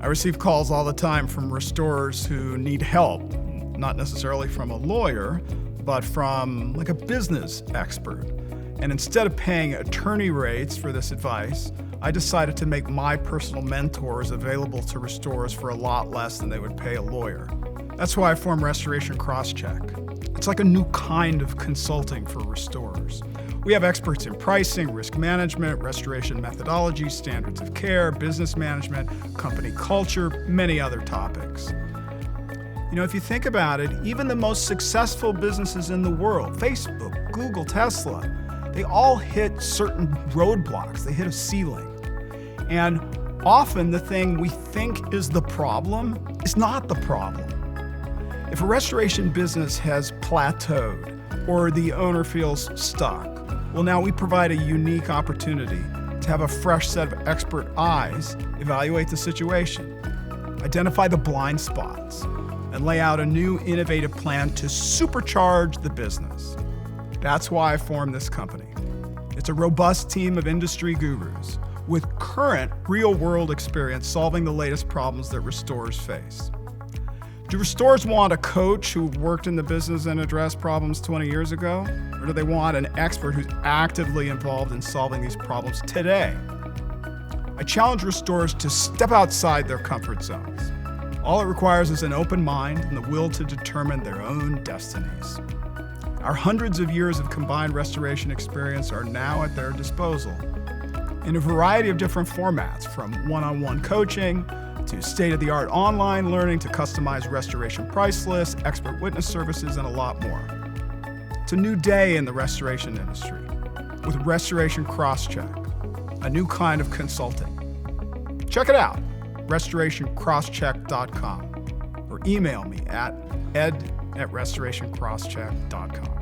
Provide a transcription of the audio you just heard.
receive calls all the time from restorers who need help, not necessarily from a lawyer, but from like a business expert. And instead of paying attorney rates for this advice, I decided to make my personal mentors available to restorers for a lot less than they would pay a lawyer. That's why I formed Restoration CrossCheck. It's like a new kind of consulting for restorers. We have experts in pricing, risk management, restoration methodology, standards of care, business management, company culture, many other topics. You know, if you think about it, even the most successful businesses in the world, Facebook, Google, Tesla, they all hit certain roadblocks. They hit a ceiling. And often the thing we think is the problem is not the problem. If a restoration business has plateaued or the owner feels stuck, well, now we provide a unique opportunity to have a fresh set of expert eyes evaluate the situation, identify the blind spots, and lay out a new innovative plan to supercharge the business. That's why I formed this company. It's a robust team of industry gurus with current real-world experience solving the latest problems that restorers face. Do restorers want a coach who worked in the business and addressed problems 20 years ago? Or do they want an expert who's actively involved in solving these problems today? I challenge restorers to step outside their comfort zones. All it requires is an open mind and the will to determine their own destinies. Our hundreds of years of combined restoration experience are now at their disposal in a variety of different formats, from one-on-one coaching to state-of-the-art online learning to customized restoration price lists, expert witness services, and a lot more. It's a new day in the restoration industry with Restoration CrossCheck, a new kind of consulting. Check it out, restorationcrosscheck.com, or email me at ed@restorationcrosscheck.com.